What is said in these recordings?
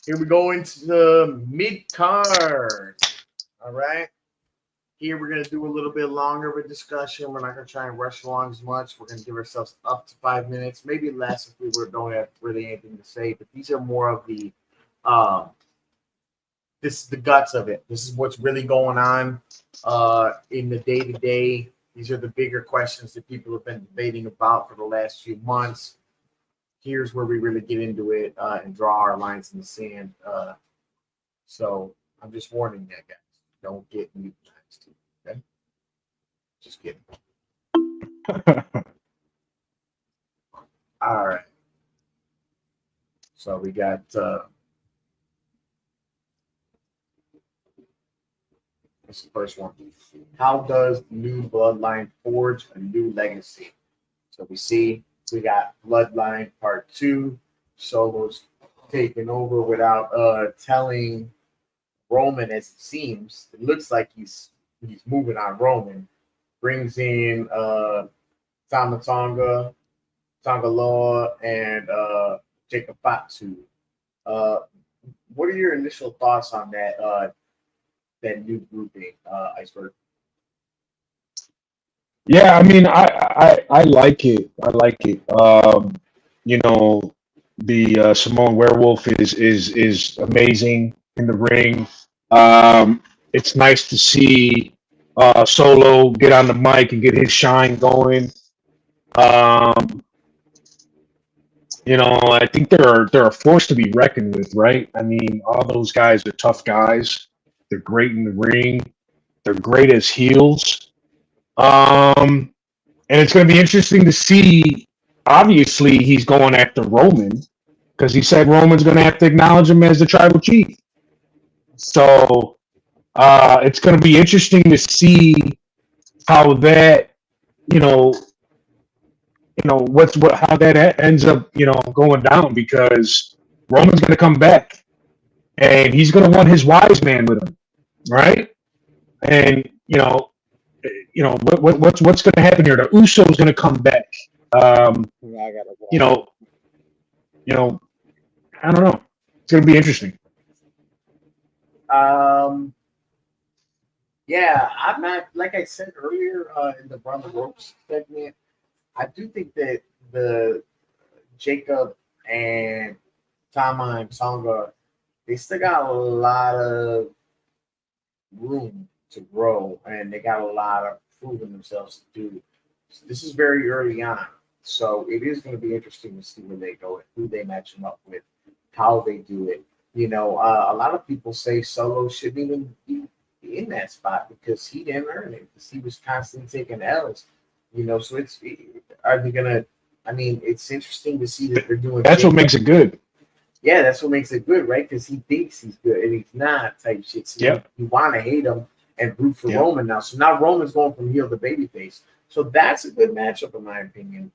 Here we go into the mid card. All right. Here we're gonna do a little bit longer of a discussion. We're not gonna try and rush along as much. We're gonna give ourselves up to 5 minutes, maybe less if don't have really anything to say. But these are more of the this is the guts of it. This is what's really going on in the day to day. These are the bigger questions that people have been debating about for the last few months. Here's where we really get into it and draw our lines in the sand. So I'm just warning you guys, don't get mutinized. Okay, just kidding. All right. So we got this is the first one. How does the new Bloodline forge a new legacy? So we got Bloodline Part 2. Solo's taking over without telling Roman, as it seems. It looks like he's moving on Roman. Brings in Tama Tonga Law, and Jacob Fatu. What are your initial thoughts on that new grouping, Iceberg? Yeah, I mean, I like it. I like it. The Samoan Werewolf is amazing in the ring. It's nice to see Solo get on the mic and get his shine going. I think they're a force to be reckoned with, right? I mean, all those guys are tough guys. They're great in the ring. They're great as heels. And it's going to be interesting to see. Obviously, he's going after Roman because he said Roman's going to have to acknowledge him as the tribal chief. So it's going to be interesting to see how that, how that ends up, going down, because Roman's going to come back and he's going to want his wise man with him, right? And what's going to happen here? The Usos going to come back. I don't know. It's going to be interesting. Yeah, I'm not, like I said earlier in the Run the Ropes segment, I do think that the Jacob and Tama and Tonga, they still got a lot of room to grow, and they got a lot of proving themselves to do. So this is very early on, so it is going to be interesting to see where they go and who they match them up with, how they do it. A lot of people say Solo shouldn't even be in that spot because he didn't earn it, because he was constantly taking L's. So are they gonna? I mean, it's interesting to see that they're doing. That's what makes it good. Yeah, that's what makes it good, right? Because he thinks he's good and he's not, type shit. So you want to hate him and root for Roman now. So now Roman's going from heel to babyface. So that's a good matchup in my opinion.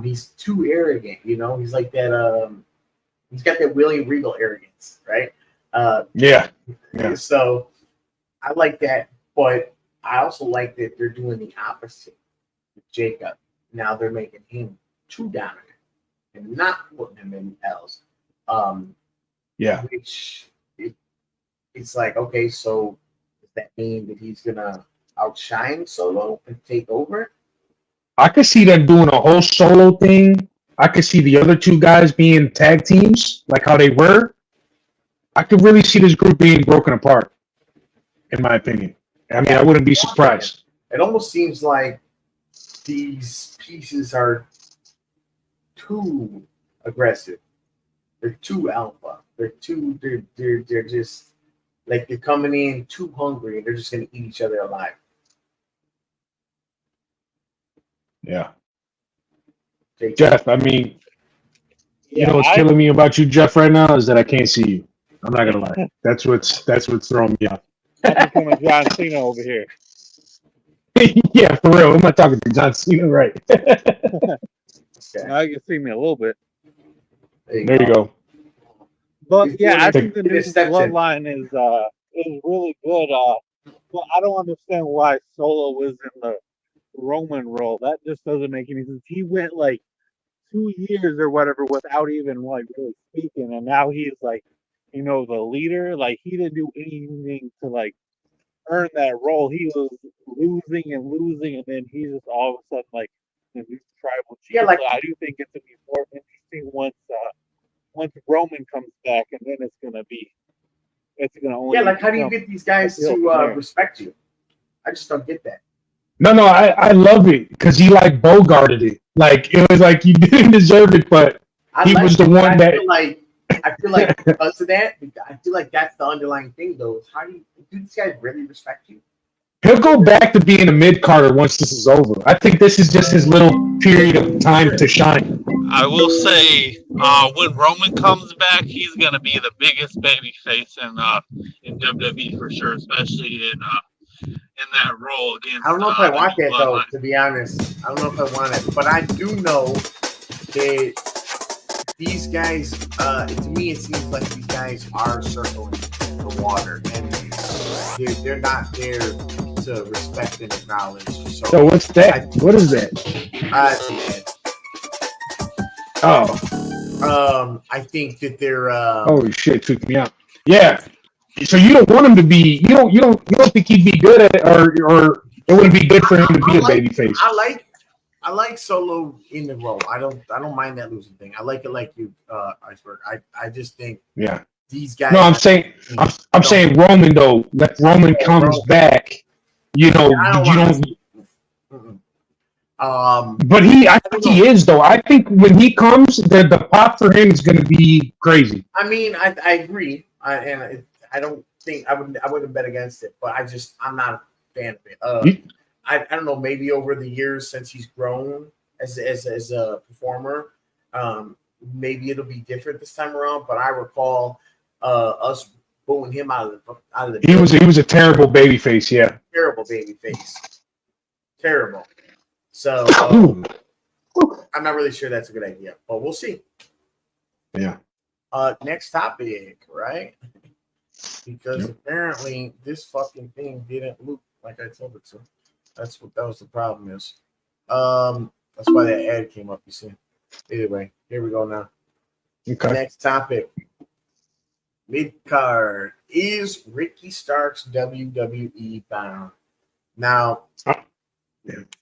He's too arrogant, He's like that. He's got that William Regal arrogance, right? Yeah. So I like that, but I also like that they're doing the opposite with Jacob. Now they're making him too dominant and not putting him in L's. Which it's like, okay, so does that mean that he's gonna outshine Solo and take over? I could see them doing a whole Solo thing. I could see the other two guys being tag teams, like how they were. I could really see this group being broken apart, in my opinion. I mean, I wouldn't be surprised. It almost seems like these pieces are too aggressive. They're too alpha. They're just like, they're coming in too hungry and they're just going to eat each other alive. Yeah. Jeff, I mean, what's killing me about you, Jeff, right now is that I can't see you. I'm not gonna lie. That's what's throwing me off. I'm becoming John Cena over here. Yeah, for real. I'm not talking to John Cena, right? Now you can see me a little bit. There you go. But yeah, I think the new Bloodline is really good. But I don't understand why Solo is in the Roman role. That just doesn't make any sense. He went like 2 years or whatever without even like really speaking, and now he's like the leader. Like, he didn't do anything to like earn that role. He was losing, and then he just all of a sudden like the new tribal chief. Yeah, like, so I do think it's gonna be more interesting once Roman comes back, and then it's gonna only. Yeah, like, how do you get these guys to respect you? I just don't get that. No, I love it because he like bogarted it. Like, it was like he didn't deserve it, but he was the one that. I feel like because of that, I feel like that's the underlying thing, though. How do these guys really respect you? He'll go back to being a mid-carder once this is over. I think this is just his little period of time to shine. I will say, when Roman comes back, he's gonna be the biggest baby face in WWE for sure, especially in that role against. I don't know if I want that though, to be honest. I don't know if I want it, but I do know that these guys, to me, it seems like these guys are circling the water, and they're not there to respect and acknowledge. So what's that? What is that? I think that they're. Holy shit! Took me out. Yeah. So you don't want him to be. You don't think he'd be good at it, or it wouldn't be good for him to be a babyface. I like Solo in the role. I don't mind that losing thing. I like it like you, Iceberg. I just think these guys. No, I'm saying Roman though. That Roman comes back. You don't. But I think he is though. I think when he comes, the pop for him is going to be crazy. I mean, I agree, and I don't think I wouldn't bet against it. But I'm not a fan of it. I don't know. Maybe over the years since he's grown as a performer, maybe it'll be different this time around. But I recall us booing him out of the. He was a terrible babyface. Yeah, terrible babyface. Terrible. So I'm not really sure that's a good idea, but we'll see. Yeah. Next topic, right? Because apparently this fucking thing didn't loop like I told it to. That was the problem is. That's why that ad came up, you see. Anyway, here we go now. Okay. Next topic. Mid-card. Is Ricky Starks WWE bound? Now,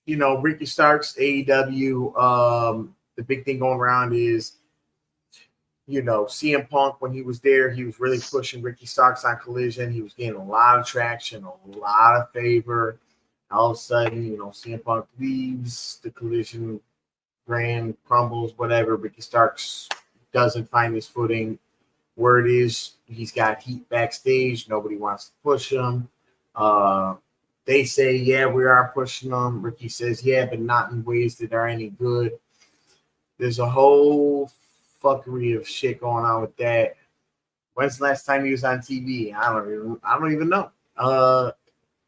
Ricky Starks, AEW, the big thing going around is, CM Punk, when he was there, he was really pushing Ricky Starks on Collision. He was getting a lot of traction, a lot of favor. All of a sudden, CM Punk leaves, the Collision brand crumbles, whatever. Ricky Starks doesn't find his footing. Word is he's got heat backstage. Nobody wants to push him. They say, yeah, we are pushing him. Ricky says, yeah, but not in ways that are any good. There's a whole fuckery of shit going on with that. When's the last time he was on TV? I don't even know.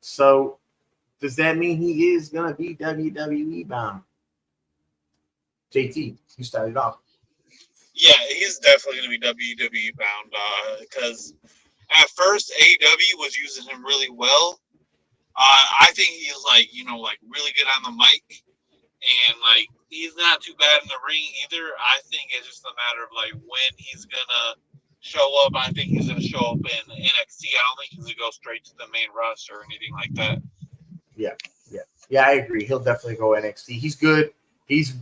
So does that mean he is gonna be WWE bound? JT, you started off. Yeah, he's definitely gonna be WWE bound because at first AEW was using him really well. I think he's really good on the mic, and he's not too bad in the ring either. I think it's just a matter of when he's gonna show up. I think he's gonna show up in NXT. I don't think he's gonna go straight to the main roster or anything like that. Yeah. I agree. He'll definitely go NXT. He's good. He's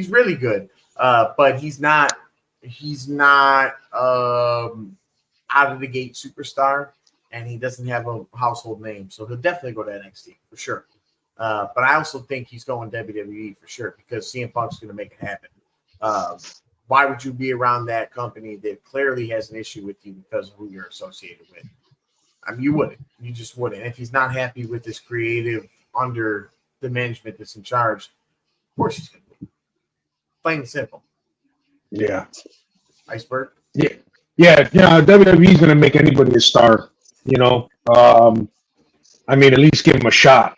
really good. But he's not out of the gate superstar. And he doesn't have a household name, so he'll definitely go to NXT for sure. But I also think he's going WWE for sure because CM Punk's going to make it happen. Why would you be around that company that clearly has an issue with you because of who you're associated with? I mean, you wouldn't. You just wouldn't. If he's not happy with this creative under the management that's in charge, of course he's going to be. Plain and simple. Yeah. Iceberg? Yeah. WWE's going to make anybody a star. At least give him a shot.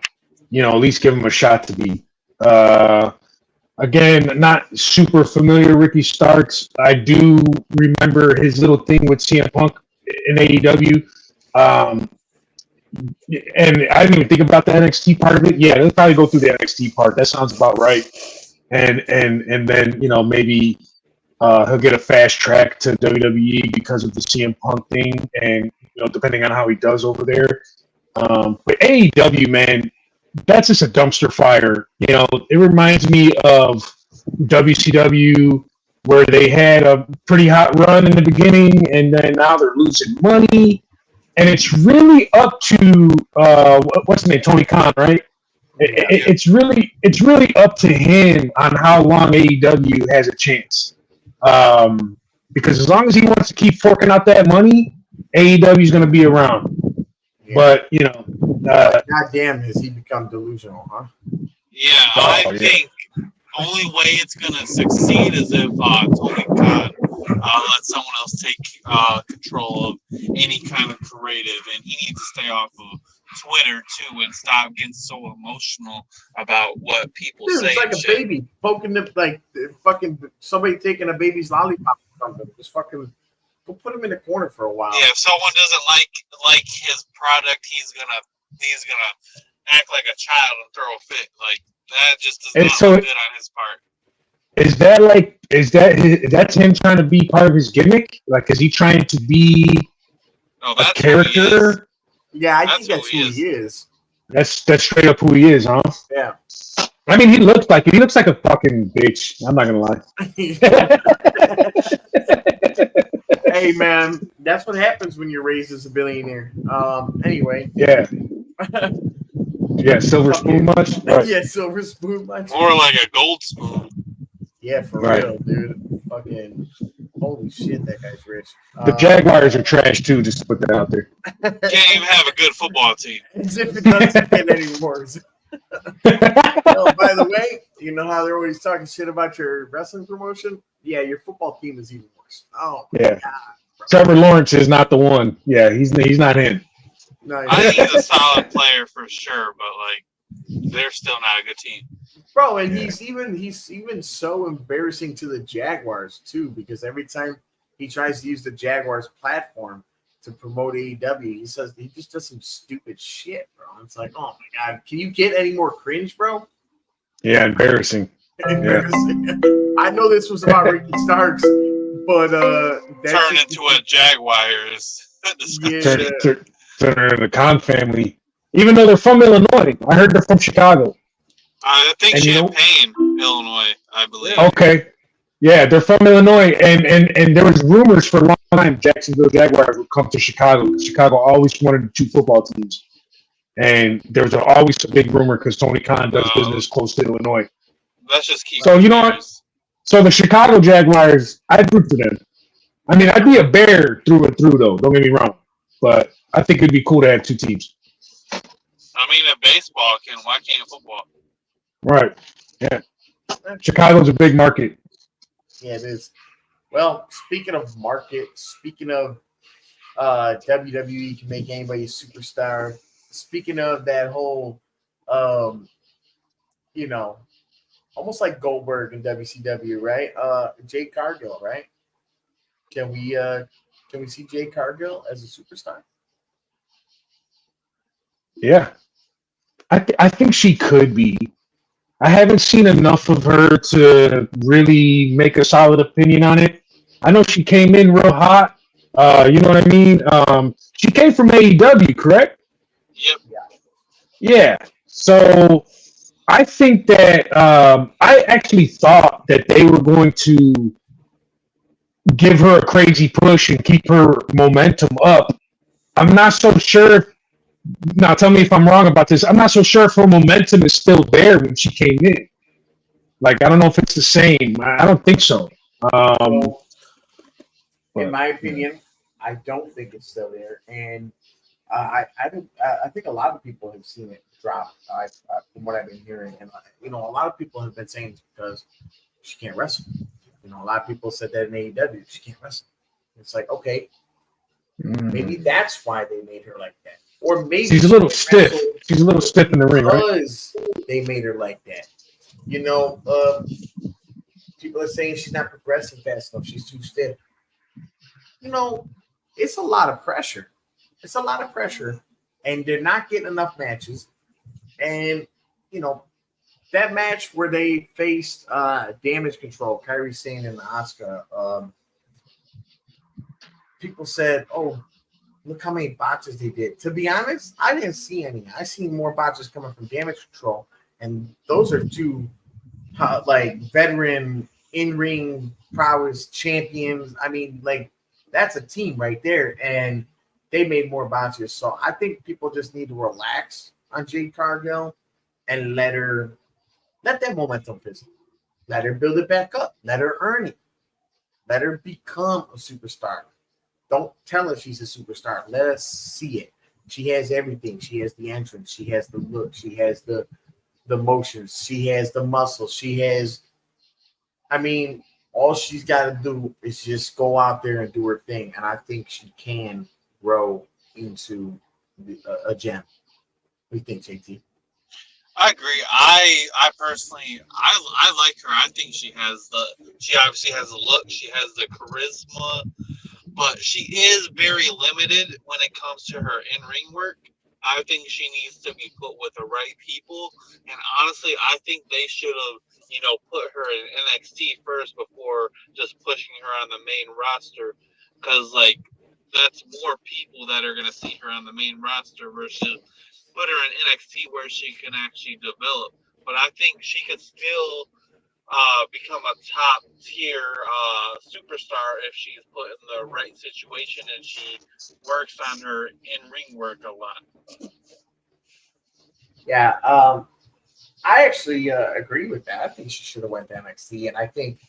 At least give him a shot to be. Again, not super familiar with Ricky Starks. I do remember his little thing with CM Punk in AEW. And I didn't even think about the NXT part of it. Yeah, they'll probably go through the NXT part. That sounds about right. And then, maybe He'll get a fast track to WWE because of the CM Punk thing, and depending on how he does over there. But AEW, man, that's just a dumpster fire. It reminds me of WCW, where they had a pretty hot run in the beginning, and then now they're losing money. And it's really up to what's his name, Tony Khan, right? It's really up to him on how long AEW has a chance. Because as long as he wants to keep forking out that money, AEW is going to be around. Yeah. But God damn, has he become delusional, huh? Yeah, I think only way it's going to succeed is if Tony Khan let someone else take control of any kind of creative, and he needs to stay off of Twitter too and stop getting so emotional about what people say. It's like a baby poking the fucking somebody taking a baby's lollipop or something. Just fucking go put him in the corner for a while. Yeah, if someone doesn't like his product, he's gonna act like a child and throw a fit. Like that just does not look good on his part. That's him trying to be part of his gimmick? Like, is he trying to be a character? Yeah, I think that's who he is. That's straight up who he is, huh? Yeah. I mean, he looks like a fucking bitch. I'm not gonna lie. Hey man, that's what happens when you're raised as a billionaire. Anyway. Yeah. Yeah, silver spoon much? Right. Yeah, silver spoon much. More like a gold spoon. Yeah, for real, dude. Fucking holy shit, that guy's rich. The Jaguars are trash too, just to put that out there. Can't even have a good football team. As if it doesn't get any worse. Oh, by the way, you know how they're always talking shit about your wrestling promotion? Yeah, your football team is even worse. Oh my God, bro. Trevor Lawrence is not the one. Yeah, he's not in. No, I think he's a solid player for sure, but they're still not a good team. Bro, and he's even so embarrassing to the Jaguars too, because every time he tries to use the Jaguars platform to promote AEW, he just does some stupid shit, bro. It's like, oh my God, can you get any more cringe, bro? Yeah, embarrassing. Embarrassing. Yeah. I know this was about Ricky Starks, but turn into a Jaguars. Turn into the Khan family. Even though they're from Illinois, I heard they're from Chicago. I think Champaign, Illinois, I believe. Okay. Yeah, they're from Illinois, and there was rumors for a long time Jacksonville Jaguars would come to Chicago because Chicago always wanted 2 football teams. And there was always a big rumor because Tony Khan does business close to Illinois. Let's just keep. So, you know what? So the Chicago Jaguars, I'd root for them. I mean, I'd be a Bear through and through, though. Don't get me wrong. But I think it'd be cool to have 2 teams. I mean, if baseball can, why can't football? Right. Yeah. Chicago's a big market. Yeah, it is. Well, speaking of market, speaking of WWE can make anybody a superstar, speaking of that whole, almost like Goldberg in WCW, right? Jade Cargill, right? Can we see Jade Cargill as a superstar? Yeah. I think she could be. I haven't seen enough of her to really make a solid opinion on it. I know she came in real hot. You know what I mean? She came from AEW, correct? Yep. Yeah. So I think that I actually thought that they were going to give her a crazy push and keep her momentum up. I'm not so sure. Now, tell me if I'm wrong about this. I'm not so sure if her momentum is still there when she came in. Like, I don't know if it's the same. I don't think so. In my opinion, I don't think it's still there, and I think a lot of people have seen it drop. From what I've been hearing, and a lot of people have been saying it's because she can't wrestle. A lot of people said that in AEW, she can't wrestle. It's like, okay, maybe that's why they made her like that. Or maybe she's a little stiff. She's a little stiff in the ring, right? Because they made her like that. People are saying she's not progressing fast enough. She's too stiff. It's a lot of pressure. It's a lot of pressure. And they're not getting enough matches. And, that match where they faced Damage Control, Kairi Sane and Asuka, people said, "Oh, look how many botches they did." To be honest, I didn't see any. I seen more botches coming from Damage Control, and those are two like veteran in-ring prowess champions. I mean, like that's a team right there, and they made more botches. So I think people just need to relax on Jade Cargill and let that momentum fizzle. Let her build it back up. Let her earn it. Let her become a superstar. Don't tell her she's a superstar. Let us see it. She has everything. She has the entrance. She has the look. She has the motions. She has the muscles. She has. I mean, all she's got to do is just go out there and do her thing, and I think she can grow into a gem. What do you think, JT? I agree. I personally I like her. I think she obviously has the look, she has the charisma, but she is very limited when it comes to her in-ring work. I think she needs to be put with the right people, and honestly, I think they should have, put her in NXT first before just pushing her on the main roster, because like that's more people that are gonna see her on the main roster versus put her in NXT where she can actually develop. But I think she could still become a top tier superstar if she's put in the right situation and she works on her in ring work a lot. Yeah, I actually agree with that. I think she should have went to NXT, and I think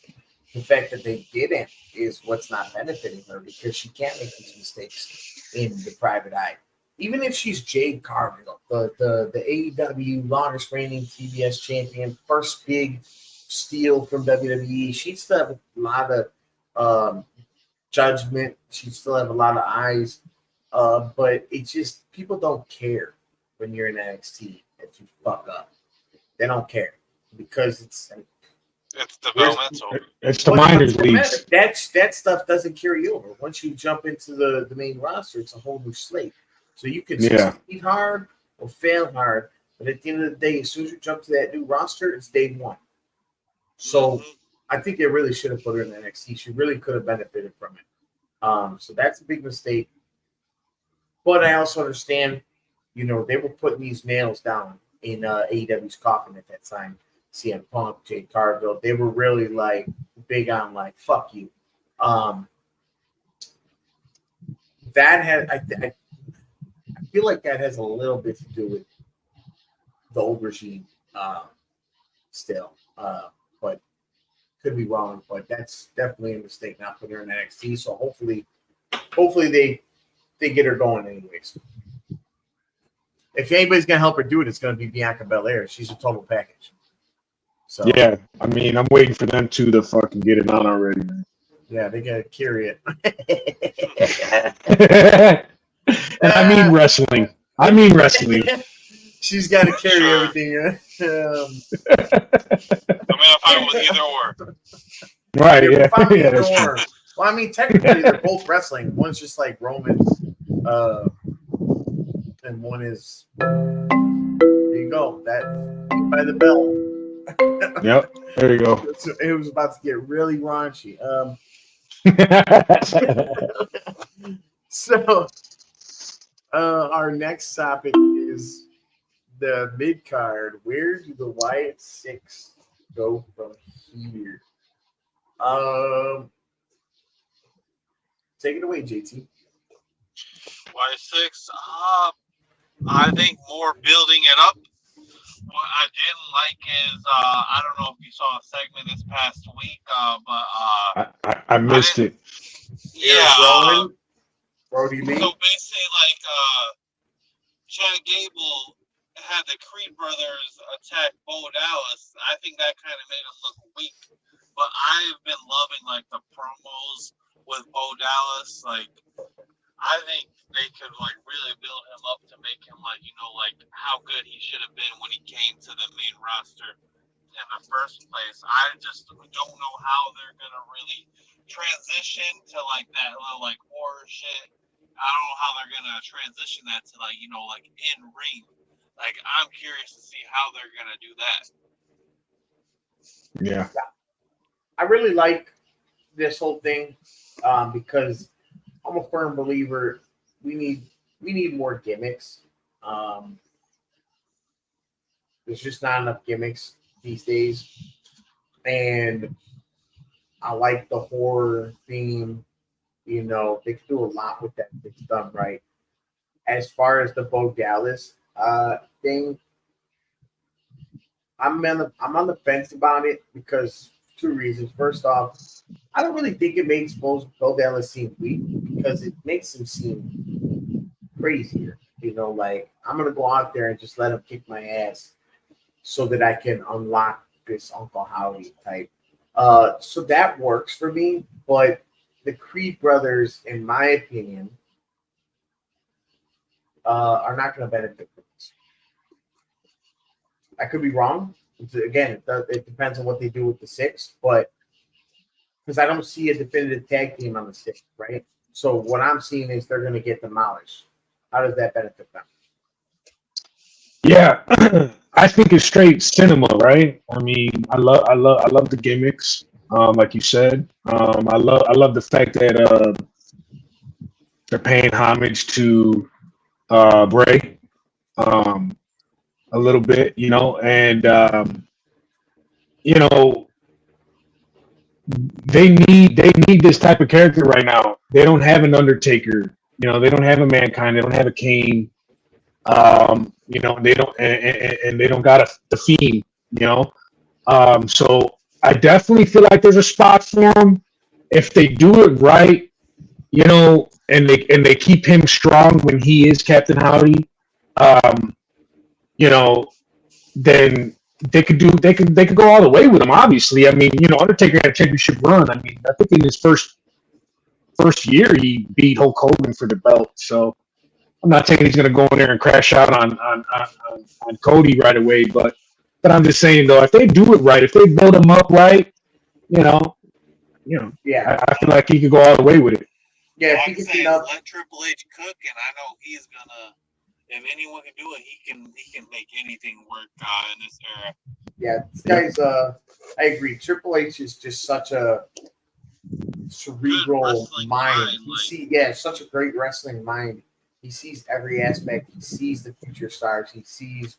the fact that they didn't is what's not benefiting her because she can't make these mistakes in the private eye. Even if she's Jade Cargill, the AEW longest reigning TBS champion, first big steal from WWE, she'd still have a lot of um, judgment. She'd still have a lot of eyes. But it's just people don't care when you're in NXT if you fuck up. They don't care because it's developmental. It's the minors leagues. That stuff doesn't carry over. Once you jump into the main roster, it's a whole new slate. So you can succeed hard or fail hard, but at the end of the day, as soon as you jump to that new roster, it's day one. So I think they really should have put her in NXT. She really could have benefited from it. So that's a big mistake. But I also understand, they were putting these nails down in AEW's coffin at that time. CM Punk, Jade Cargill, they were really like big on like fuck you. That had I feel like that has a little bit to do with the old regime still, but could be wrong. But that's definitely a mistake not putting her in NXT. So hopefully they get her going anyways. If anybody's gonna help her do it, it's gonna be Bianca Belair. She's a total package. So yeah, I mean, I'm waiting for them to fucking get it on already, man. Yeah, they gotta carry it. And I mean wrestling. She's got to carry everything. I'm gonna fight with either or. Right? Yeah. Either or. Well, I mean, technically they're both wrestling. One's just like Roman, and one is. There you go. That by the bell. Yep. There you go. It was about to get really raunchy. So, our next topic is the mid card. Where do the Wyatt Sicks go from here? Take it away, JT. Wyatt Sicks. I think more building it up. What I didn't like is I don't know if you saw a segment this past week, but I missed it. Yeah, Brody Lee. So basically, like Chad Gable had the Creed brothers attack Bo Dallas. I think that kind of made him look weak. But I've been loving like the promos with Bo Dallas. Like I think they could like really build him up to make him like how good he should have been when he came to the main roster in the first place. I just don't know how they're gonna really transition to like that little like horror shit. I don't know how they're gonna transition that to like in ring. Like I'm curious to see how they're gonna do that. Yeah. I really like this whole thing because I'm a firm believer we need more gimmicks. There's just not enough gimmicks these days, and I like the horror theme. You know, they can do a lot with that if it's done right. As far as the Bo Dallas thing, I'm on the fence about it because two reasons. First off, I don't really think it makes Bo Dallas seem weak because it makes him seem crazier. You know, like I'm gonna go out there and just let him kick my ass so that I can unlock this Uncle Howdy type. So that works for me, but the Creed brothers, in my opinion, are not going to benefit from this. I could be wrong. Again, it depends on what they do with the Six, but because I don't see a definitive tag team on the Six, right? So what I'm seeing is they're going to get demolished. How does that benefit them? Yeah, I think it's straight cinema, right? I mean, I love the gimmicks, like you said. I love the fact that they're paying homage to Bray a little bit, you know, and you know they need this type of character right now. They don't have an Undertaker, you know, they don't have a Mankind, they don't have a Kane. You know, they don't, and they don't got the Fiend, you know. So I definitely feel like there's a spot for him if they do it right, you know, and they keep him strong when he is Captain Howdy. You know, then they could go all the way with him. Obviously, I mean, you know, Undertaker had a championship run. I mean, I think in his first year he beat Hulk Hogan for the belt. So I'm not saying he's going to go in there and crash out on Cody right away, but I'm just saying though, if they do it right, if they build him up right, you know, yeah, I feel like he could go all the way with it. Yeah, if he can let Triple H cook, and I know he's gonna. If anyone can do it, he can make anything work in this era. Yeah, this guy's. I agree. Triple H is just such a cerebral mind. Such a great wrestling mind. He sees every aspect. He sees the future stars. He sees,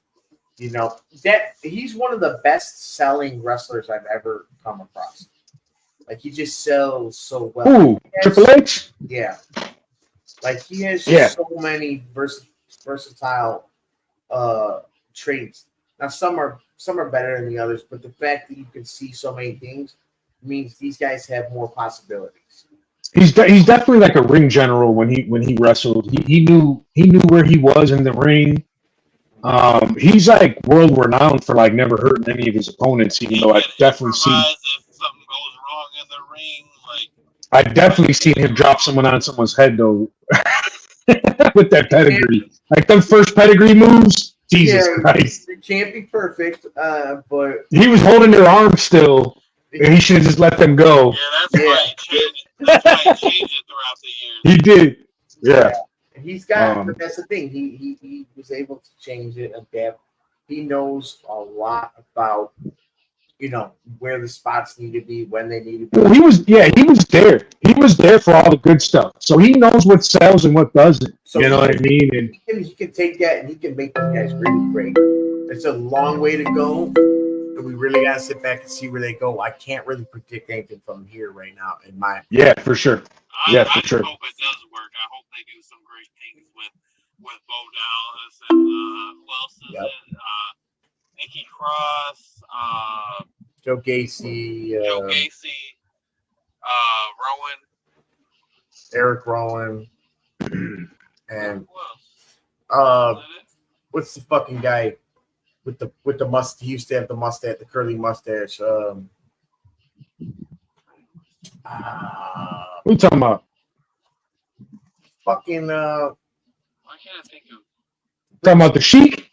you know, that he's one of the best selling wrestlers I've ever come across. Like he just sells so well. Ooh, Triple H? Yeah. Like he has just so many versatile traits. Now some are better than the others, but the fact that you can see so many things means these guys have more possibilities. He's definitely like a ring general when he wrestled. He knew where he was in the ring. He's like world renowned for like never hurting any of his opponents. Even though I've definitely seen if something goes wrong in the ring, like I've definitely seen him drop someone on someone's head though with that pedigree. Like them first pedigree moves. Jesus Christ! It can't be perfect, but he was holding their arm still. And he should have just let them go. Yeah, why he changed it. That's why he changed it throughout the years. He did. Yeah. He's got, but that's the thing. He was able to change it, adapt. He knows a lot about, you know, where the spots need to be, when they need to be. Well, he was there. He was there for all the good stuff. So he knows what sells and what doesn't. So you know what I mean? And he can take that and he can make these guys really great. It's a long way to go. And we really got to sit back and see where they go. I can't really predict anything from here right now, in my opinion. Yeah, for sure. Yeah, for sure. I hope it does work. I hope they do some great things with Bo Dallas and who else is it? Nikki Cross, Joe Gacy, Rowan, Eric Rowan, and what's the fucking guy with the must? He used to have the mustache, the curly mustache. What are you talking about? Fucking why can't I think of? Talking about the Sheik?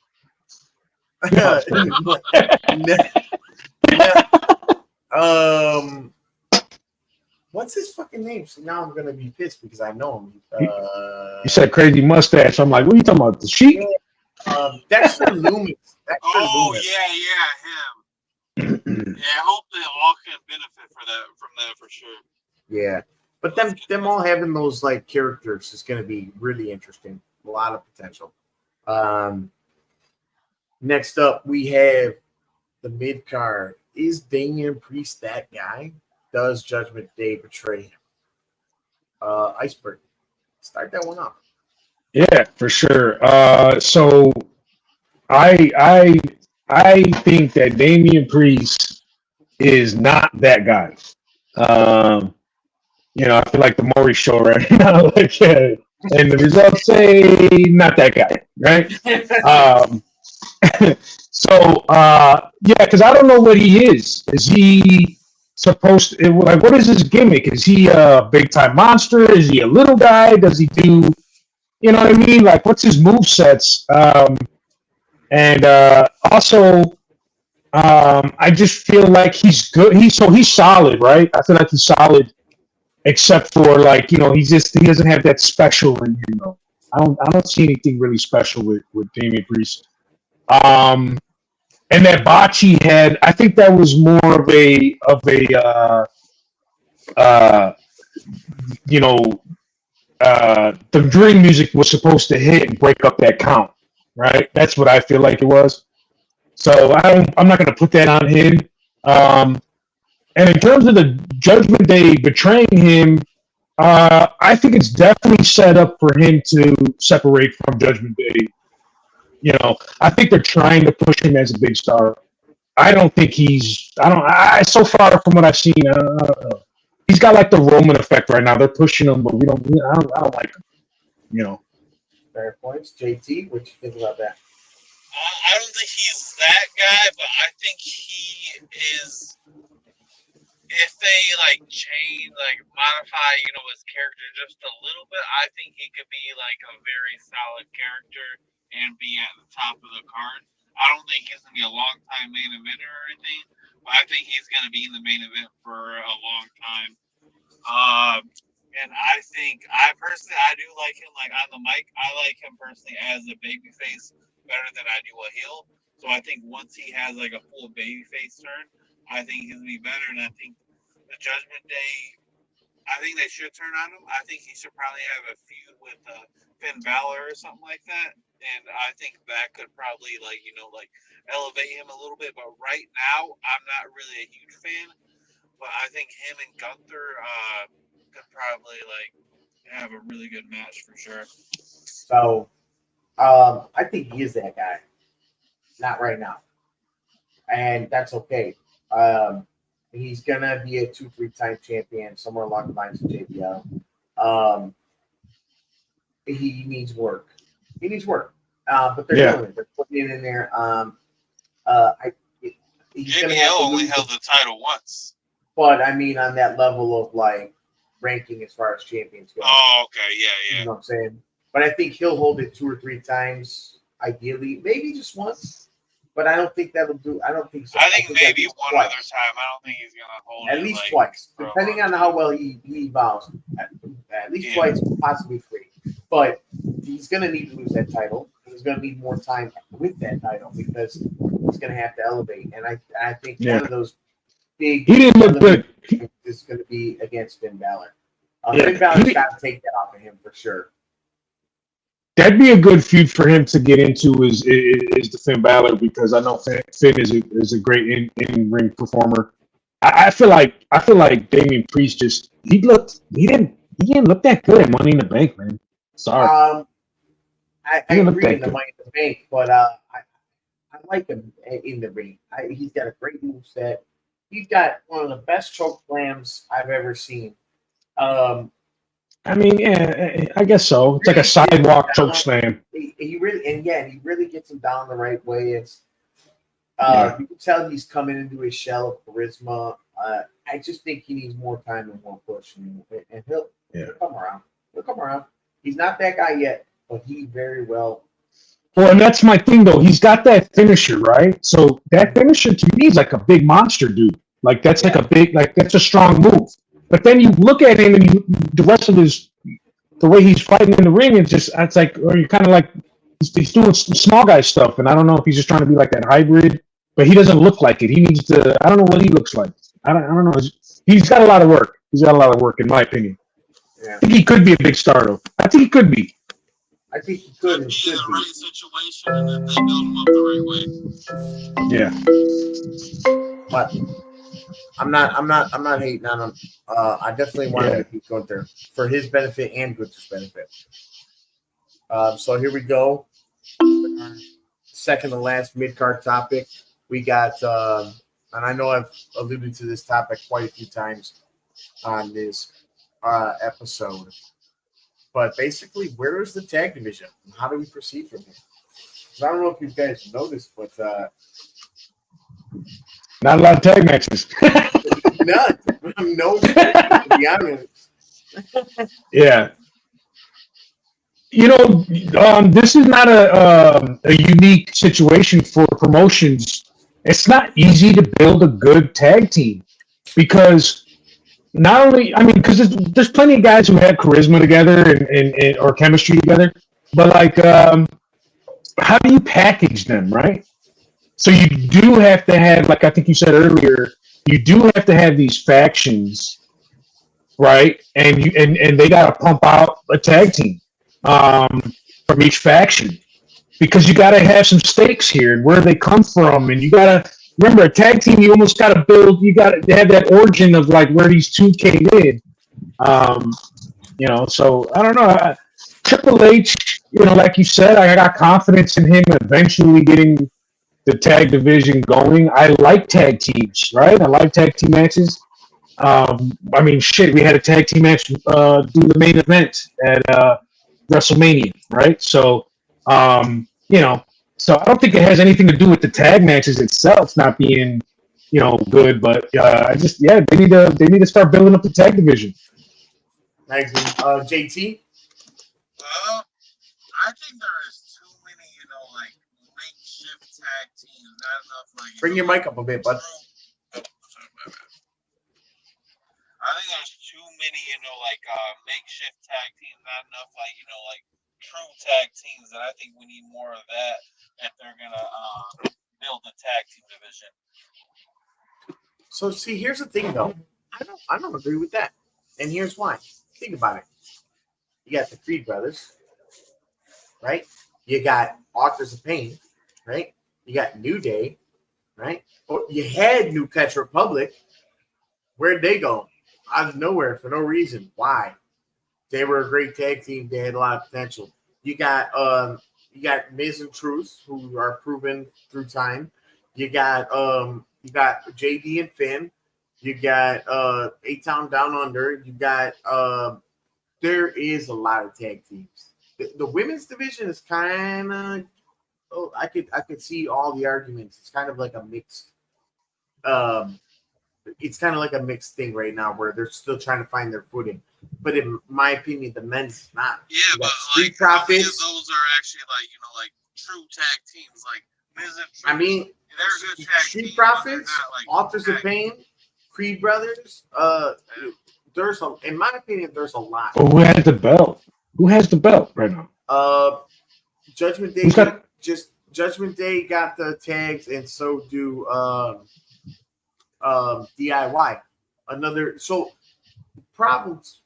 What's his fucking name? So now I'm gonna be pissed because I know him. You said crazy mustache. I'm like, what are you talking about? The Sheik? Dexter Loomis. Loomis. Yeah, him. Yeah, I hope they all can benefit from that for sure. Yeah, but them all having those like characters is going to be really interesting. A lot of potential. Next up, we have the mid card. Is Damian Priest that guy? Does Judgment Day betray him? Iceberg, start that one off. Yeah, for sure. So I think that Damian Priest is not that guy. I feel like the Maury show right now, and the results say not that guy, right? Yeah, because I don't know what he is. Is he supposed to, like, what is his gimmick? Is he a big time monster? Is he a little guy? Does he do, you know what I mean? Like, what's his move sets? And also, I just feel like he's good. He's solid, right? I feel like he's solid, except for like, he doesn't have that special in him. I don't see anything really special with Damian Priest. And that botch he had, I think that was more of a the dream music was supposed to hit and break up that count, right? That's what I feel like it was. So I'm not going to put that on him. And in terms of the Judgment Day betraying him, I think it's definitely set up for him to separate from Judgment Day. I think they're trying to push him as a big star. I don't think so far from what I've seen, I don't know. He's got like the Roman effect right now. They're pushing him, but I don't like him. Fair points. JT, what you think about that? I don't think he's that guy, but I think he is. If they modify, his character just a little bit, I think he could be like a very solid character and be at the top of the card. I don't think he's gonna be a long time main eventer or anything, but I think he's gonna be in the main event for a long time. And I think I do like him like on the mic. I like him personally as a babyface better than I do a heel. So I think once he has like a full babyface turn, I think he's gonna be better. And I think the Judgment Day, I think they should turn on him. I think he should probably have a feud with Finn Balor or something like that. And I think that could probably elevate him a little bit. But right now, I'm not really a huge fan. But I think him and Gunther could probably have a really good match for sure. So, I think he is that guy. Not right now, and that's okay. He's gonna be a 2-3 time champion somewhere along the lines of JBL. He needs work. But they're doing it. They're putting it in there. JBL only held the title once. But I mean, on that level of like ranking as far as champions go. Oh, okay, yeah. You know what I'm saying? But I think he'll hold it 2 or 3 times, ideally, maybe just once. But I don't think that'll do. I don't think so. I think maybe one twice. Other time. I don't think he's gonna hold at least twice, depending on how well he evolves. At least twice, possibly 3. But he's gonna need to lose that title. He's gonna need more time with that title because he's gonna have to elevate. And I think one of those big. He didn't look good. Is going to be against Finn Balor. Finn Balor's got to take that off of him for sure. That'd be a good feud for him to get into is the Finn Balor because I know Finn is a great in ring performer. I feel like Damian Priest he didn't look that good at Money in the Bank, man. Sorry. I agree in the Money in the Bank, but I like him in the ring. He's got a great moveset. He's got one of the best choke slams I've ever seen. I mean, yeah, I guess so. It's like a sidewalk choke slam. He really gets him down the right way. It's you can tell he's coming into his shell of charisma. I just think he needs more time and more push, and he'll come around. He'll come around. He's not that guy yet, but he very well. Well, and that's my thing, though. He's got that finisher, right? So that finisher to me is like a big monster dude. Like that's like a big, that's a strong move. But then you look at him and the rest of the way he's fighting in the ring, it's like, or you're kind of like, he's doing some small guy stuff. And I don't know if he's just trying to be like that hybrid but he doesn't look like it. He needs to. I don't know what he looks like. I don't know. He's got a lot of work. He's got a lot of work, in my opinion. Yeah. I think he could be a big star, though. I think he could be. I think he could and Be should in the be. right situation, and if they build him up the right way. Yeah. But I'm not hating on him. I definitely want him to keep Gunther for his benefit and Gunther's benefit. So here we go. Second to last mid-card topic. We got, and I know I've alluded to this topic quite a few times on this episode, but basically, where is the tag division? How do we proceed from here? I don't know if you guys noticed, but not a lot of tag matches. none. No, to be honest. Yeah. You know, this is not a unique situation for promotions. It's not easy to build a good tag team because not only, I mean, because there's plenty of guys who have charisma together and or chemistry together, but like, how do you package them, right? So you do have to have, like I think you said earlier, you do have to have these factions, right? And they got to pump out a tag team from each faction because you got to have some stakes here and where they come from, and you got to remember a tag team. You almost got to build. You got to have that origin of like where these two came in. You know, so I don't know. Triple H, you know, like you said, I got confidence in him eventually getting the tag division going. I like tag teams, right? I like tag team matches. I mean, shit, we had a tag team match do the main event at WrestleMania, right? So, you know, so I don't think it has anything to do with the tag matches itself not being, you know, good. But I just, yeah, they need to start building up the tag division. I agree. JT. I think there is too many, you know, like makeshift tag teams. Not enough, like. Bring your mic up a bit, bud. I think there's too many, you know, like makeshift tag teams. Not enough, like, you know, like true tag teams. And I think we need more of that if they're gonna build the tag team division. So see, here's the thing, though. I don't agree with that, and here's why. Think about it. You got the Creed brothers, right? You got Authors of Pain, right? You got New Day, right? Or you had New Catch Republic. Where'd they go? Out of nowhere for no reason. Why? They were a great tag team. They had a lot of potential. You got Miz and Truth, who are proven through time. You got JD and Finn. You got A-Town Down Under. You got there is a lot of tag teams. The women's division is kind of I could see all the arguments. It's kind of like a mixed it's kind of like a mixed thing right now where they're still trying to find their footing. But in my opinion, the men's not. Yeah, but like Profits, those are actually like, you know, like true tag teams. Like Miz and Truth, I mean, they're good tag Street teams. Profits, Like Authors of Pain, Creed Brothers. There's in my opinion, there's a lot. Well, who has the belt? Who has the belt right now? Judgment Day. Judgment Day got the tags, and so do DIY. Another problems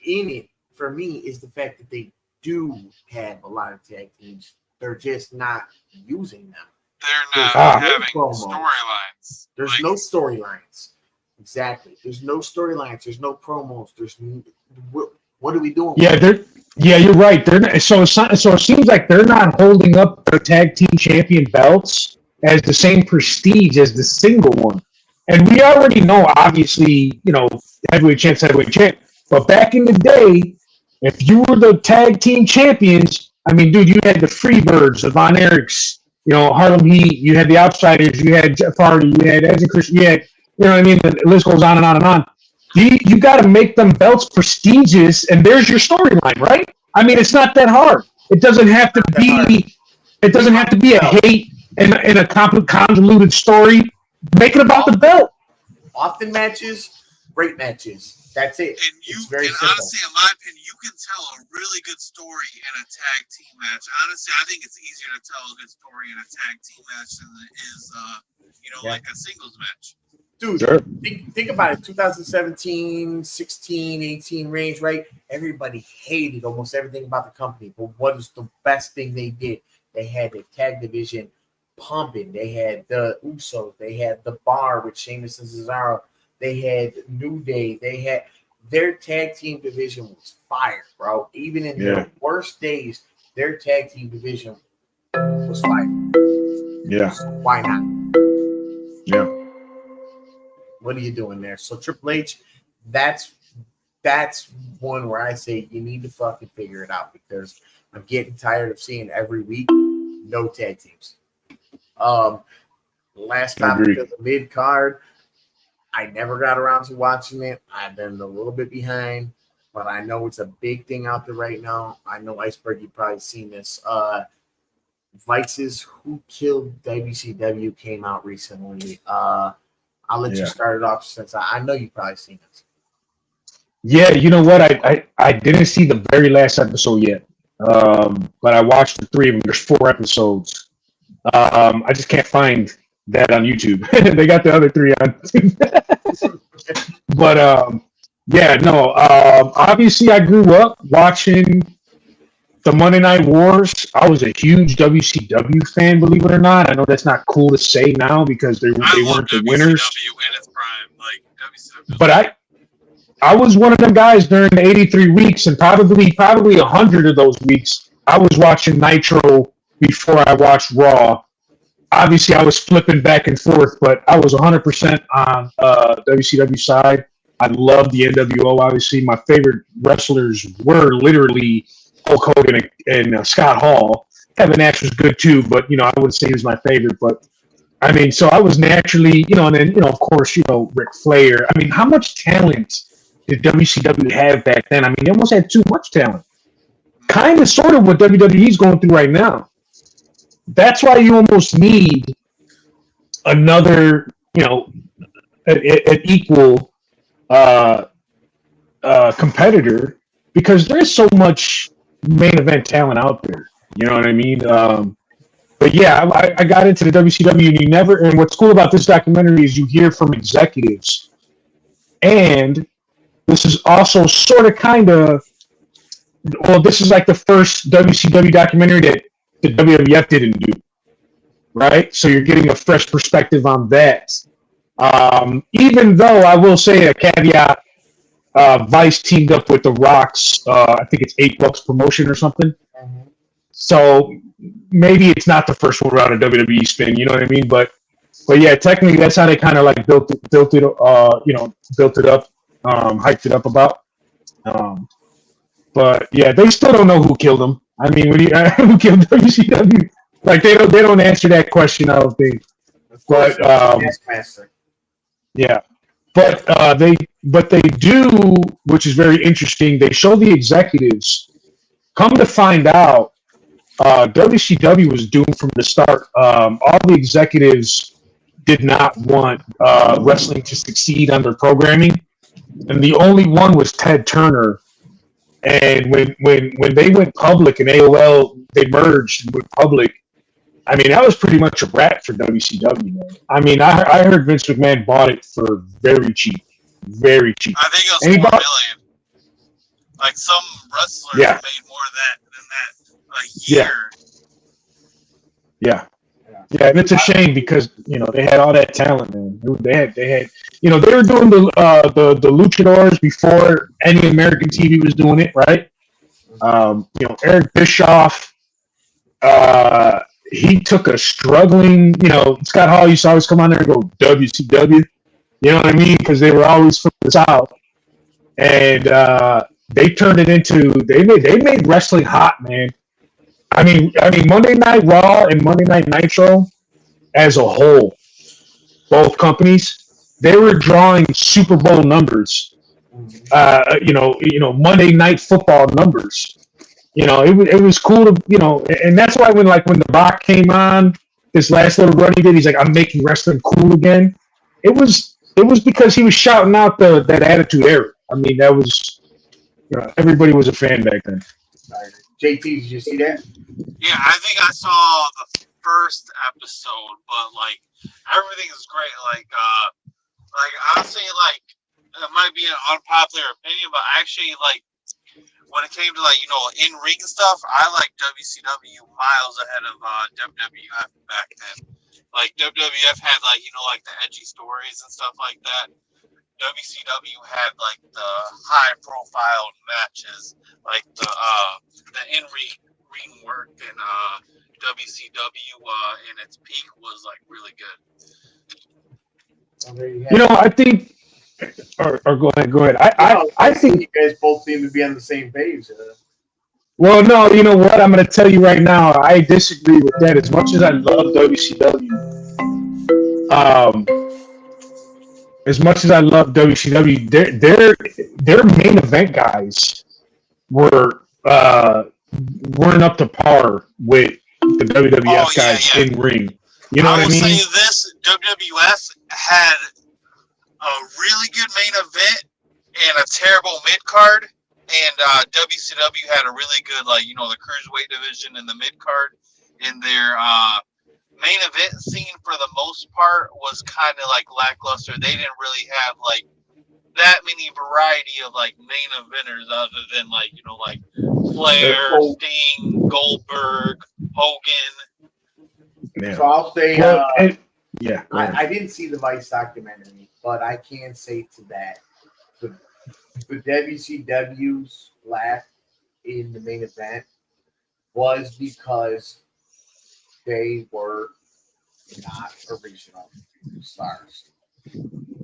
in it for me is the fact that they do have a lot of tag teams. They're just not using them. They're not having storylines. There's no storylines. Exactly. There's no storylines. There's no promos. What are we doing? Yeah, you're right. They're not, so it seems like they're not holding up their tag team champion belts as the same prestige as the single one. And we already know, obviously, you know, heavyweight champ. But back in the day, if you were the tag team champions, I mean, dude, you had the Freebirds, the Von Erichs, you know, Harlem Heat, you had the Outsiders, you had Jeff Hardy, you had Edge and Christian, you had, you know what I mean? The list goes on and on and on. You got to make them belts prestigious, and there's your storyline, right? I mean, it's not that hard. It doesn't have to be. It doesn't have to be a hate and a convoluted story. Make it about the belt. Often matches, great matches. That's it. And it's very simple. Honestly, in my opinion, you can tell a really good story in a tag team match. Honestly, I think it's easier to tell a good story in a tag team match than it is, like a singles match. Dude, sure. think about it. 2017, 16, 18 range, right? Everybody hated almost everything about the company. But what is the best thing they did? They had the tag division pumping. They had the Usos. They had the Bar with Sheamus and Cesaro. They had New Day. They had their tag team division was fire, bro. Even in their worst days, their tag team division was fire. Yeah. So why not? Yeah. What are you doing there? So Triple H, that's one where I say you need to fucking figure it out, because I'm getting tired of seeing every week no tag teams. Last topic of the mid card, I never got around to watching it. I've been a little bit behind, but I know it's a big thing out there right now. I know Iceberg, you've probably seen this. Vice's Who Killed WCW came out recently. I'll let you start it off, since I know you've probably seen this. Yeah, you know what? I didn't see the very last episode yet, but I watched the 3 of them. There's 4 episodes. I just can't find that on YouTube. They got the other 3 on. But obviously I grew up watching the Monday Night Wars. I was a huge WCW fan, believe it or not. I know that's not cool to say now because they weren't the winners. In its prime, like WCW. But I was one of them guys during the 83 weeks, and probably 100 of those weeks I was watching Nitro before I watched Raw. Obviously, I was flipping back and forth, but I was 100% on WCW side. I loved the NWO, obviously. My favorite wrestlers were literally Hulk Hogan and Scott Hall. Kevin Nash was good too, but, I wouldn't say he was my favorite. But, I mean, so I was naturally, and then, of course, Ric Flair. I mean, how much talent did WCW have back then? I mean, they almost had too much talent. Kind of, sort of what WWE's going through right now. That's why you almost need another, an equal competitor, because there's so much main event talent out there. You know what I mean? But yeah, I got into the WCW, and what's cool about this documentary is you hear from executives, and this is also sort of this is like the first WCW documentary that the WWF didn't do, right? So you're getting a fresh perspective on that. Even though I will say a caveat, Vice teamed up with The Rock's, I think it's $8 promotion or something. Mm-hmm. So maybe it's not the first one around a WWE spin, you know what I mean? But yeah, technically that's how they kind of like built it up, hyped it up about. But yeah, they still don't know who killed him. I mean, who killed WCW? Like they don't answer that question, I don't think. But yeah, but they do, which is very interesting. They show the executives. Come to find out, WCW was doomed from the start. All the executives did not want wrestling to succeed on their programming, and the only one was Ted Turner. And when they went public and AOL, they merged and went public, I mean, that was pretty much a wrap for WCW, man. I mean, I heard Vince McMahon bought it for very cheap. Very cheap. I think it was $4 million. Like some wrestlers made more than that a year. Yeah, and it's a shame because they had all that talent, man. They had they were doing the luchadors before any American TV was doing it, right? Eric Bischoff, he took a struggling, Scott Hall used to always come on there and go WCW, you know what I mean? Because they were always from the South, and they turned it into they made wrestling hot, man. I mean, Monday Night Raw and Monday Night Nitro, as a whole, both companies, they were drawing Super Bowl numbers. Monday Night Football numbers. It was cool to, and that's why when The Rock came on, this last little run he did, he's like, I'm making wrestling cool again. It was because he was shouting out that Attitude Era. I mean, that was, Everybody was a fan back then. JT, did you see that? Yeah, I think I saw the first episode, but like everything is great. Like honestly, like it might be an unpopular opinion, but actually, like when it came to like in ring stuff, I like WCW miles ahead of WWF back then. Like WWF had like like the edgy stories and stuff like that. WCW had like the high profile matches, like the in ring work, and WCW in its peak was like really good. I think, or go ahead. I think you guys both seem to be on the same page. Well, no, you know what? I'm going to tell you right now. I disagree with that. As much as I love WCW, their main event guys weren't up to par with the WWF guys in ring. You know what I mean? I will say this: WWF had a really good main event and a terrible mid card, and WCW had a really good, like the cruiserweight division and the mid card. And their main event scene, for the most part, was kind of like lackluster. They didn't really have like that many variety of like main eventers, other than like like Flair, Sting, Goldberg, Hogan. Yeah. So I'll say, yeah. I didn't see the Vice documentary, but I can say to that, the WCW's lack in the main event was because they were not original stars,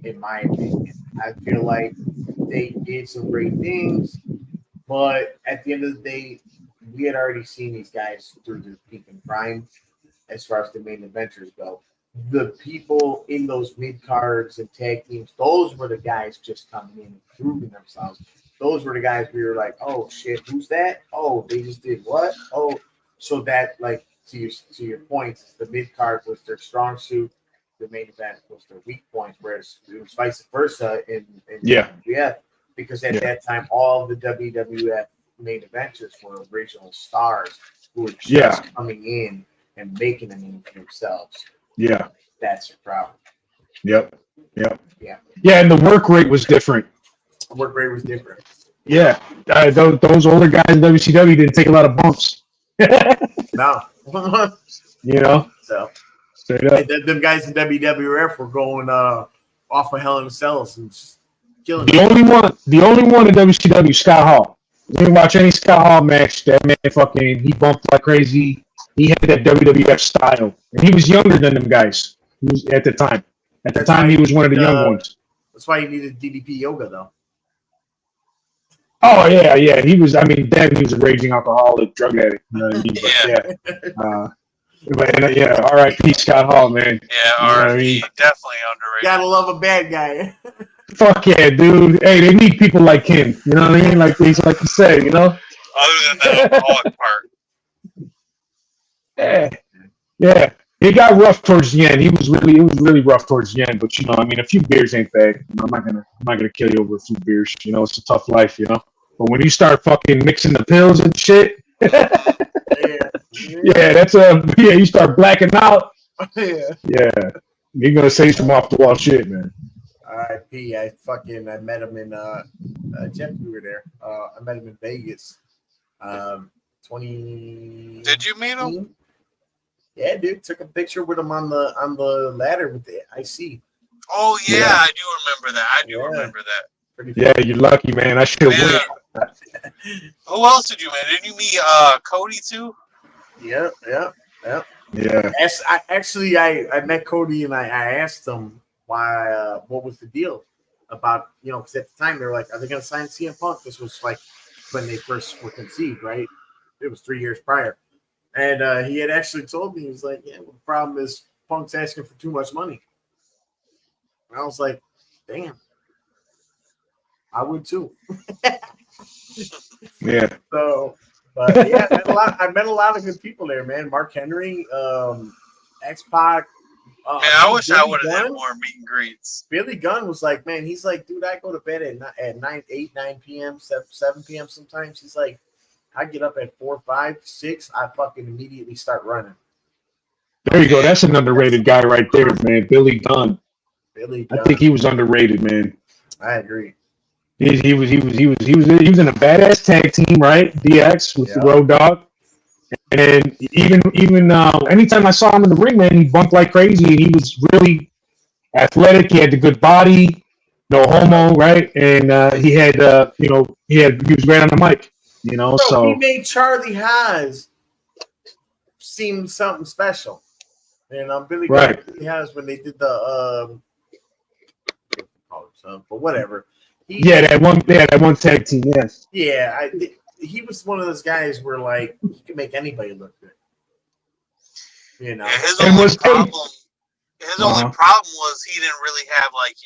in my opinion. I feel like they did some great things, but at the end of the day, we had already seen these guys through their peak and prime as far as the main eventers go. The people in those mid cards and tag teams, those were the guys just coming in and proving themselves. Those were the guys we were like, oh shit, who's that? Oh, they just did what? Oh, so that, like, to your point, the mid card was their strong suit, the main event was their weak point, whereas it was vice versa in WWF, because at that time all the WWF main eventers were original stars who were just coming in and making a name for themselves. Yeah. That's your problem. Yep. Yeah. Yeah, and the work rate was different. Work rate was different. Yeah. Those older guys in WCW didn't take a lot of bumps. No. So straight up. And them guys in WWF were going off of Hell in a Cell and killing the only one in WCW, Scott Hall. You didn't watch any Scott Hall match. That man he bumped like crazy. He had that WWF style, and he was younger than them guys. He was at the time. At the time, he was one of the young ones. That's why he needed DDP yoga, though. Oh yeah. He was. I mean, he was a raging alcoholic, drug addict. You know what I mean? But R.I.P. Scott Hall, man. Yeah, R.I.P. Definitely underrated. Gotta love a bad guy. Fuck yeah, dude. Hey, they need people like him. You know what I mean? Like these, like you said, Other than the alcoholic part. Yeah. It got rough towards the end. It was really rough towards the end. But I mean, a few beers ain't bad. I'm not gonna kill you over a few beers. It's a tough life. But when you start fucking mixing the pills and shit, you start blacking out. Yeah, you're gonna say some off the wall shit, man. R.I.P. I met him in Jeff. We were there. I met him in Vegas. 20. Did you meet him? Yeah, dude. Took a picture with him on the ladder with the IC. Oh yeah, I do remember that. Remember that. Yeah, you're lucky, man. I should have went. Who else did you meet? Didn't you meet Cody too? Yeah. Yeah. I met Cody and I asked him why. What was the deal about? Because at the time they were like, "Are they going to sign CM Punk?" This was like when they first were conceived, right? It was 3 years prior. And he had actually told me, he was like, the problem is Punk's asking for too much money. And I was like, damn. I would too. Yeah. So, but yeah, I met a lot of good people there, man. Mark Henry, X-Pac, Man, I wish I would have had more meet and greets. Billy Gunn was like, man, he's like, dude, I go to bed at 9 p.m., 7 p.m. sometimes. He's like, I get up at 4, 5, 6. I fucking immediately start running. There you go. That's an underrated guy right there, man. Billy Gunn. Billy Gunn. I think he was underrated, man. I agree. He was in a badass tag team, right? DX with the Road Dogg. And even anytime I saw him in the ring, man, he bumped like crazy, and he was really athletic. He had the good body, no homo, right? And he was great on the mic, Bro, So he made Charlie Haas seem something special. And Billy right. Haas when they did the but whatever. That one tag team, yes. Yeah, he was one of those guys where like he could make anybody look good. Yeah, his only problem was he didn't really have like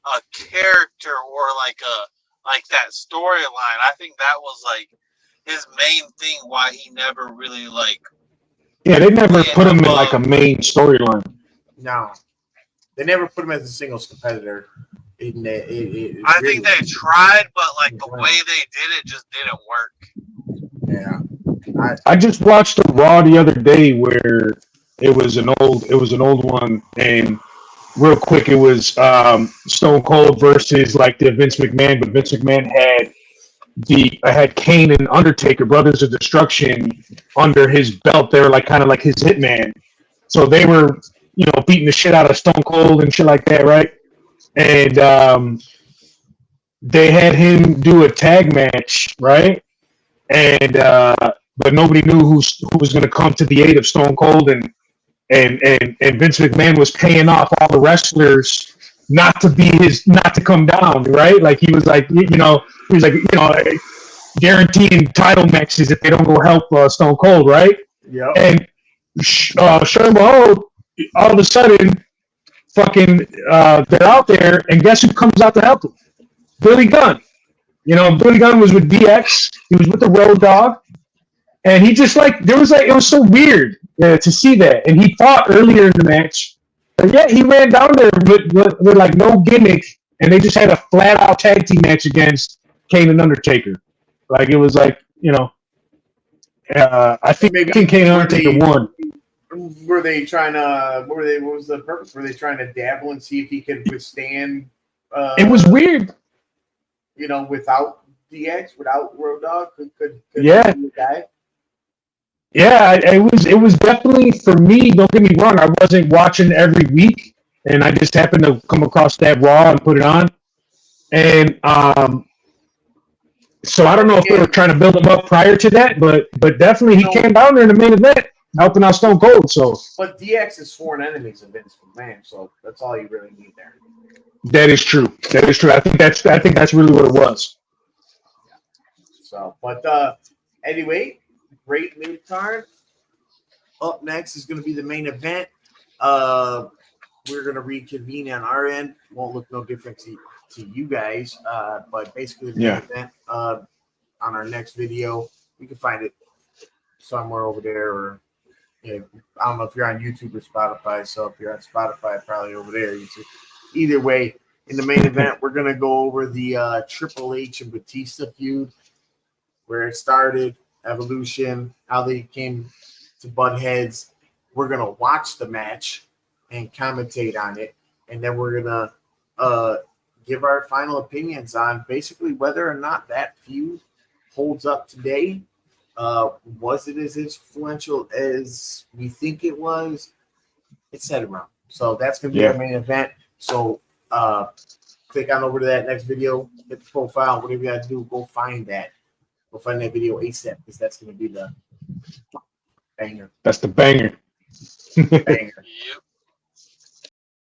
a character or like that storyline. I think that was like his main thing why he never really like. Yeah, they never put him in like a main storyline. No, they never put him as a singles competitor. I think they tried, but like the way they did it just didn't work. Yeah, I just watched a Raw the other day where it was an old one, and real quick it was Stone Cold versus like the Vince McMahon, but Vince McMahon had Kane and Undertaker, Brothers of Destruction, under his belt. They were like kind of like his hitman, so they were beating the shit out of Stone Cold and shit like that, right? And they had him do a tag match, right? And but nobody knew who was going to come to the aid of Stone Cold, and Vince McMahon was paying off all the wrestlers not to come down, right? Like he was like, guaranteeing title matches if they don't go help Stone Cold, right? Yeah. And Sherman all of a sudden, fucking, they're out there, and guess who comes out to help them? Billy Gunn. Billy Gunn was with DX. He was with the Road Dogg, and he just it was so weird to see that. And he fought earlier in the match, but yet he ran down there with like no gimmick, and they just had a flat out tag team match against Kane and Undertaker. Like it was like I think Kane and Undertaker won. Were they trying to? What was the purpose? Were they trying to dabble and see if he could withstand? It was weird. Without DX, without Road Dogg, could yeah. Be the guy? Yeah, it was definitely for me. Don't get me wrong, I wasn't watching every week, and I just happened to come across that Raw and put it on, and so I don't know if they were trying to build him up prior to that, but definitely he came down there in the main event helping out Stone Cold. So, but DX is sworn enemies of Vince McMahon, so that's all you really need there. That is true. I think that's really what it was. Yeah. So, but anyway, great mid card. Up next is going to be the main event. We're going to reconvene on our end. Won't look no different to you guys, but basically the main event on our next video. You can find it somewhere over there, or I don't know if you're on YouTube or Spotify. So if you're on Spotify, probably over there. Either way, in the main event, we're going to go over the Triple H and Batista feud, where it started, evolution, how they came to butt heads. We're going to watch the match and commentate on it, and then we're going to give our final opinions on basically whether or not that feud holds up today. Was it as influential as we think it was, etc. So that's going to be our main event. So click on over to that next video, hit the profile, whatever you got to do, go find that. Go find that video ASAP, because that's going to be the banger. That's the banger. Banger.